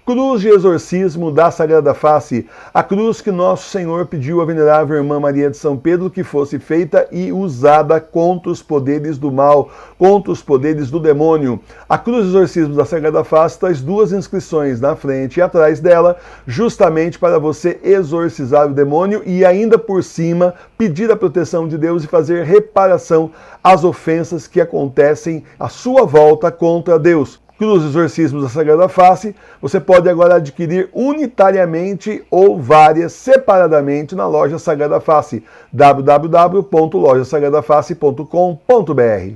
Cruz de exorcismo da Sagrada Face, a cruz que Nosso Senhor pediu à venerável irmã Maria de São Pedro que fosse feita e usada contra os poderes do mal, contra os poderes do demônio. A cruz de exorcismo da Sagrada Face traz duas inscrições na frente e atrás dela, justamente para você exorcizar o demônio e ainda por cima pedir a proteção de Deus e fazer reparação às ofensas que acontecem à sua volta contra Deus. Cruz de exorcismos da Sagrada Face, você pode agora adquirir unitariamente ou várias separadamente na loja Sagrada Face, www.lojasagradafacE.com.br.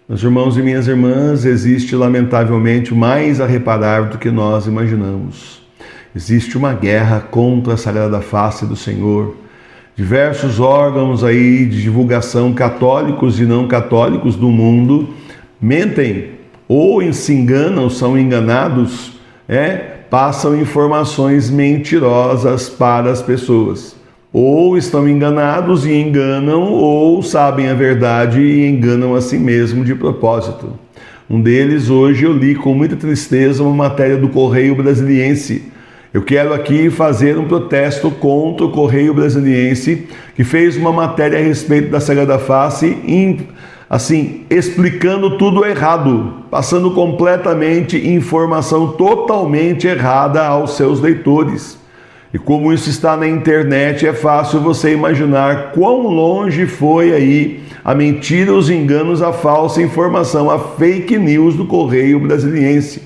Meus irmãos e minhas irmãs, existe lamentavelmente mais a reparar do que nós imaginamos. Existe uma guerra contra a Sagrada Face do Senhor. Diversos órgãos aí de divulgação católicos e não católicos do mundo mentem ou se enganam, são enganados, passam informações mentirosas para as pessoas. Ou estão enganados e enganam, ou sabem a verdade e enganam a si mesmo de propósito. Um deles, hoje, eu li com muita tristeza uma matéria do Correio Brasiliense. Eu quero aqui fazer um protesto contra o Correio Brasiliense, que fez uma matéria a respeito da Sagrada Face, explicando tudo errado, passando completamente informação totalmente errada aos seus leitores. E como isso está na internet, é fácil você imaginar quão longe foi aí a mentira, os enganos, a falsa informação, a fake news do Correio Brasiliense.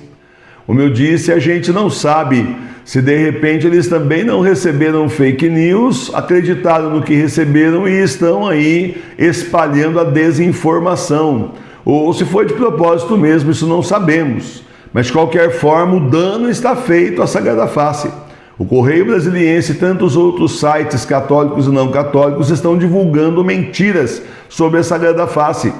Como eu disse, a gente não sabe se de repente eles também não receberam fake news, acreditaram no que receberam e estão aí espalhando a desinformação. Ou se foi de propósito mesmo, isso não sabemos. Mas de qualquer forma, o dano está feito à Sagrada Face. O Correio Brasiliense e tantos outros sites católicos e não católicos estão divulgando mentiras sobre a Sagrada Face.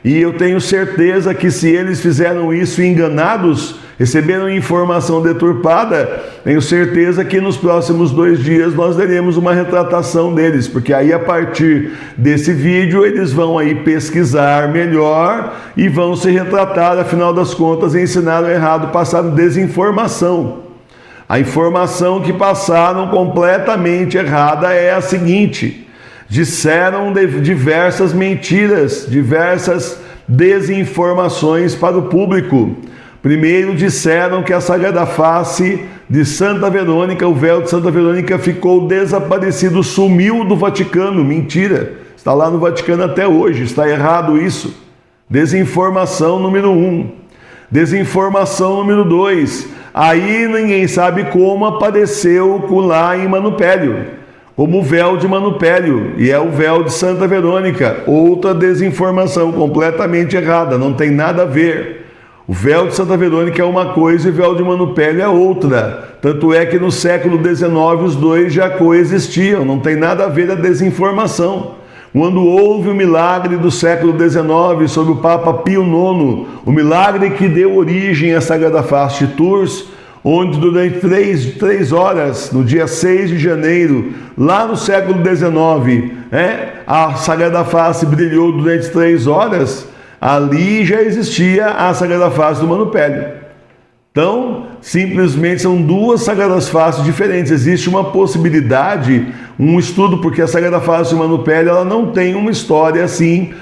E eu tenho certeza que se eles fizeram isso enganados, receberam informação deturpada, tenho certeza que nos próximos 2 dias nós teremos uma retratação deles, porque aí a partir desse vídeo eles vão aí pesquisar melhor e vão se retratar, afinal das contas ensinaram errado, passaram desinformação. A informação que passaram completamente errada é a seguinte: disseram diversas mentiras, diversas desinformações para o público. Primeiro disseram que a Sagrada Face de Santa Verônica, o véu de Santa Verônica ficou desaparecido, sumiu do Vaticano. Mentira, está lá no Vaticano até hoje, está errado isso. Desinformação número 1. Desinformação número 2. Aí ninguém sabe como apareceu lá em Manupélio, como o véu de Manupélio, e é o véu de Santa Verônica. Outra desinformação completamente errada, não tem nada a ver. O véu de Santa Verônica é uma coisa e o véu de Manupélio é outra. Tanto é que no século XIX os dois já coexistiam, não tem nada a ver a desinformação. Quando houve o milagre do século XIX sobre o Papa Pio IX, o milagre que deu origem à Sagrada Face de Tours, onde durante 3 horas, no dia 6 de janeiro, lá no século XIX, a Sagrada Face brilhou durante 3 horas, ali já existia a Sagrada Face do Manupélio. Então, simplesmente são 2 Sagradas Faces diferentes. Existe uma possibilidade, um estudo, porque a Sagrada Face do Manupélio ela não tem uma história assim,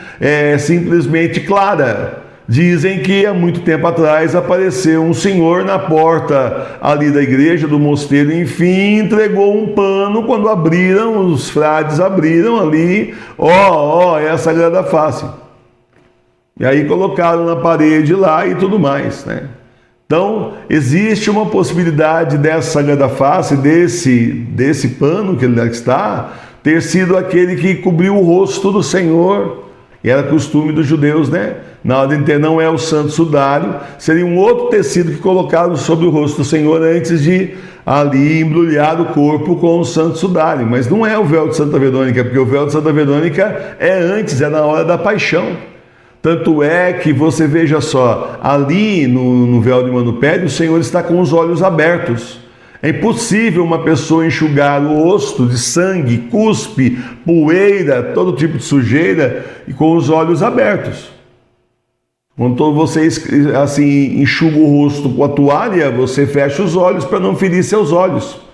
simplesmente clara. Dizem que há muito tempo atrás apareceu um senhor na porta ali da igreja, do mosteiro, enfim, entregou um pano. Quando abriram, os frades abriram ali, é a Sagrada Face. E aí colocaram na parede lá e tudo mais, né? Então, existe uma possibilidade dessa Sagrada Face, desse pano que ele está, ter sido aquele que cobriu o rosto do Senhor. E era costume dos judeus, né? Na hora de enterrar, não é o santo sudário, seria um outro tecido que colocaram sobre o rosto do Senhor antes de ali embrulhar o corpo com o santo sudário. Mas não é o véu de Santa Verônica, porque o véu de Santa Verônica é antes, é na hora da paixão. Tanto é que você veja só, ali no véu de Manupélio, o Senhor está com os olhos abertos. É impossível uma pessoa enxugar o rosto de sangue, cuspe, poeira, todo tipo de sujeira, e com os olhos abertos. Quando você assim enxuga o rosto com a toalha, você fecha os olhos para não ferir seus olhos.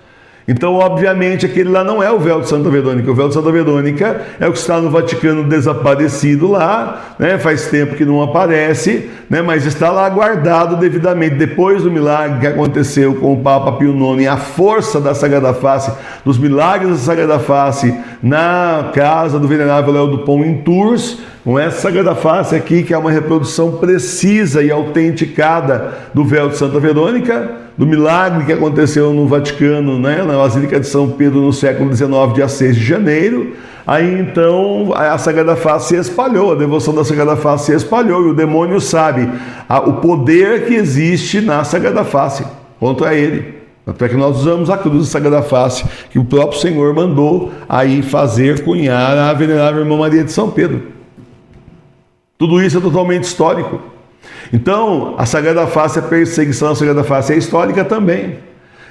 Então, obviamente, aquele lá não é o véu de Santa Verônica. O véu de Santa Verônica é o que está no Vaticano desaparecido lá, né? Faz tempo que não aparece, né? Mas está lá guardado devidamente. Depois do milagre que aconteceu com o Papa Pio IX e a força da Sagrada Face, dos milagres da Sagrada Face na casa do Venerável Léo do Pão em Tours, com essa Sagrada Face aqui, que é uma reprodução precisa e autenticada do véu de Santa Verônica, do milagre que aconteceu no Vaticano, né, na Basílica de São Pedro no século XIX, dia 6 de janeiro. Aí então a Sagrada Face se espalhou, a devoção da Sagrada Face se espalhou, e o demônio sabe o poder que existe na Sagrada Face contra ele. Até que nós usamos a cruz da Sagrada Face, que o próprio Senhor mandou aí fazer cunhar a Venerável Irmã Maria de São Pedro. Tudo isso é totalmente histórico. Então, a Sagrada Face, a perseguição da Sagrada Face é histórica também.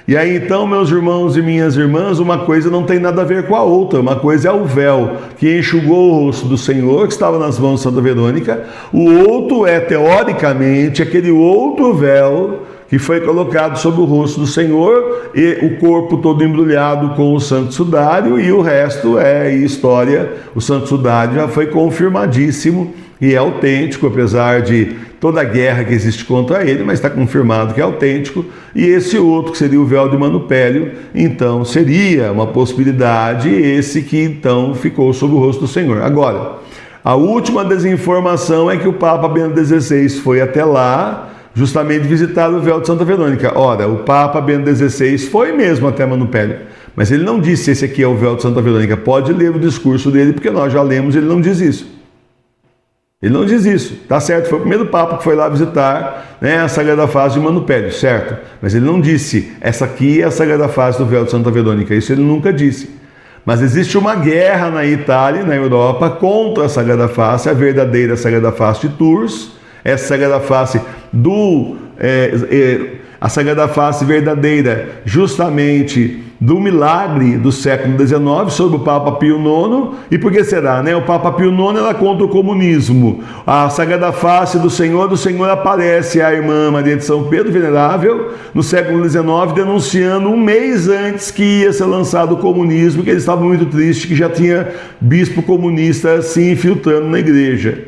E aí então, meus irmãos e minhas irmãs, uma coisa não tem nada a ver com a outra. Uma coisa é o véu que enxugou o rosto do Senhor, que estava nas mãos de Santa Verônica. O outro é, teoricamente, aquele outro véu que foi colocado sobre o rosto do Senhor, e o corpo todo embrulhado com o Santo Sudário, e o resto é história. O Santo Sudário já foi confirmadíssimo e é autêntico, apesar de toda a guerra que existe contra ele, mas está confirmado que é autêntico. E esse outro, que seria o véu de Manupélio, então seria uma possibilidade, esse que então ficou sobre o rosto do Senhor. Agora, a última desinformação é que o Papa Bento XVI foi até lá justamente visitar o véu de Santa Verônica. Ora, o Papa Bento XVI foi mesmo até Manupélio, mas ele não disse esse aqui é o véu de Santa Verônica. Pode ler o discurso dele, porque nós já lemos, ele não diz isso. Ele não diz isso, tá certo? Foi o primeiro Papa que foi lá visitar, né, a Sagrada Face de Manupélio, certo? Mas ele não disse, essa aqui é a Sagrada Face do véu de Santa Verônica. Isso ele nunca disse. Mas existe uma guerra na Itália e na Europa contra a Sagrada Face, a verdadeira Sagrada Face de Tours, essa Sagrada Face a Sagrada Face verdadeira, justamente do milagre do século XIX, sobre o Papa Pio IX. E por que será, né? O Papa Pio IX era contra o comunismo. A Sagrada Face do Senhor aparece a irmã Maria de São Pedro, venerável, no século XIX, denunciando um mês antes que ia ser lançado o comunismo, que eles estavam muito tristes, que já tinha bispo comunista se infiltrando na igreja.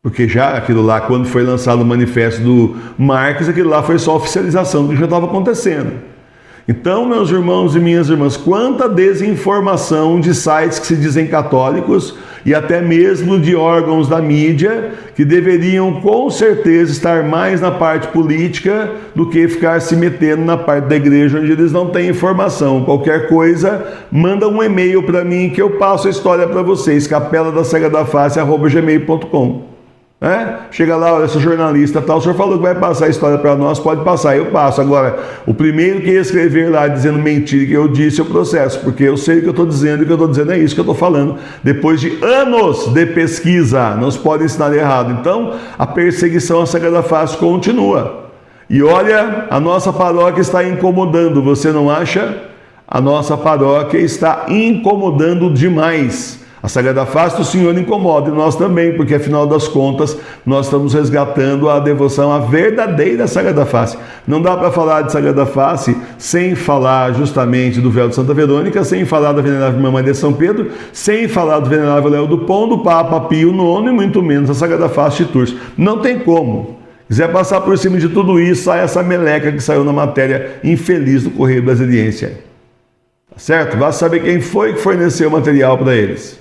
Porque já aquilo lá, quando foi lançado o manifesto do Marx, aquilo lá foi só oficialização do que já estava acontecendo. Então, meus irmãos e minhas irmãs, quanta desinformação de sites que se dizem católicos e até mesmo de órgãos da mídia que deveriam com certeza estar mais na parte política do que ficar se metendo na parte da igreja onde eles não têm informação. Qualquer coisa, manda um e-mail para mim que eu passo a história para vocês, capeladasagradaface@gmail.com. Chega lá, olha, sou jornalista tal, o senhor falou que vai passar a história para nós, pode passar, eu passo. Agora, o primeiro que escrever lá dizendo mentira que eu disse, eu processo, porque eu sei o que eu estou dizendo, e o que eu estou dizendo é isso que eu estou falando, depois de anos de pesquisa, não se pode ensinar errado. Então, a perseguição à Sagrada Face continua. E olha, a nossa paróquia está incomodando, você não acha? A nossa paróquia está incomodando demais. A Sagrada Face do Senhor incomoda, e nós também, porque afinal das contas nós estamos resgatando a devoção à verdadeira Sagrada Face. Não dá para falar de Sagrada Face sem falar justamente do véu de Santa Verônica, sem falar da Venerável Irmã Maria de São Pedro, sem falar do Venerável Léo do Pão, do Papa Pio IX e muito menos a Sagrada Face de Tours. Não tem como. Quiser passar por cima de tudo isso, sai essa meleca que saiu na matéria infeliz do Correio Brasiliense. Tá certo? Vai saber quem foi que forneceu o material para eles.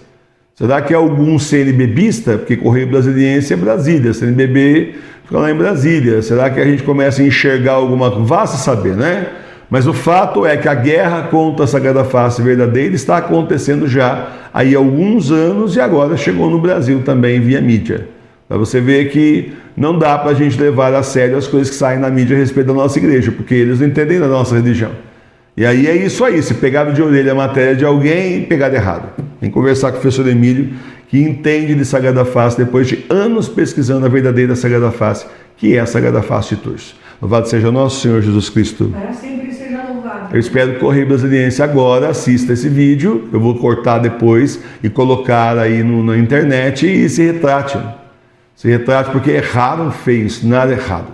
Será que é algum CNBBista? Porque Correio Brasiliense é Brasília, CNBB fica lá em Brasília. Será que a gente começa a enxergar alguma coisa? Vá se saber, né? Mas o fato é que a guerra contra a Sagrada Face verdadeira está acontecendo já aí há alguns anos, e agora chegou no Brasil também via mídia. Para você ver que não dá para a gente levar a sério as coisas que saem na mídia a respeito da nossa igreja, porque eles não entendem da nossa religião. E aí é isso aí, se pegaram de orelha a matéria de alguém, pegaram errado. Tem que conversar com o professor Emílio, que entende de Sagrada Face depois de anos pesquisando a verdadeira Sagrada Face, que é a Sagrada Face de Tours. Louvado seja nosso Senhor Jesus Cristo. Para sempre seja louvado. Eu espero que o Correio Brasiliense agora assista esse vídeo, eu vou cortar depois e colocar aí na internet e se retrate. Se retrate, porque erraram feio, ensinaram errado.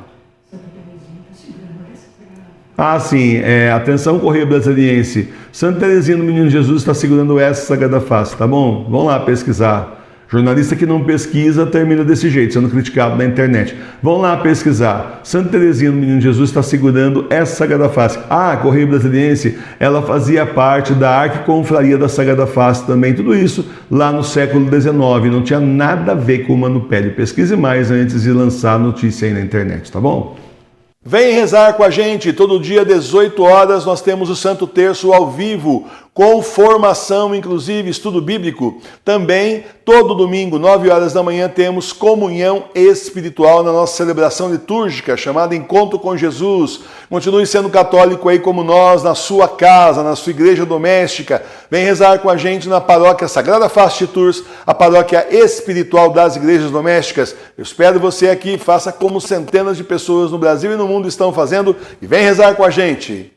Ah, sim, atenção, Correio Brasiliense. Santa Teresinha do Menino Jesus está segurando essa Sagrada Face, tá bom? Vamos lá pesquisar. Jornalista que não pesquisa termina desse jeito, sendo criticado na internet. Vão lá pesquisar. Santa Teresinha do Menino Jesus está segurando essa Sagrada Face. Ah, Correio Brasiliense, ela fazia parte da Arquiconfraria da Sagrada Face também. Tudo isso lá no século XIX. Não tinha nada a ver com o Mano Pélio. Pesquise mais antes de lançar a notícia aí na internet, tá bom? Vem rezar com a gente, todo dia 18 horas nós temos o Santo Terço ao vivo, com formação, inclusive estudo bíblico. Também, todo domingo, 9 horas da manhã, temos comunhão espiritual na nossa celebração litúrgica, chamada Encontro com Jesus. Continue sendo católico aí como nós, na sua casa, na sua igreja doméstica. Vem rezar com a gente na paróquia Sagrada Face de Tours, a paróquia espiritual das igrejas domésticas. Eu espero você aqui, faça como centenas de pessoas no Brasil e no mundo estão fazendo e vem rezar com a gente.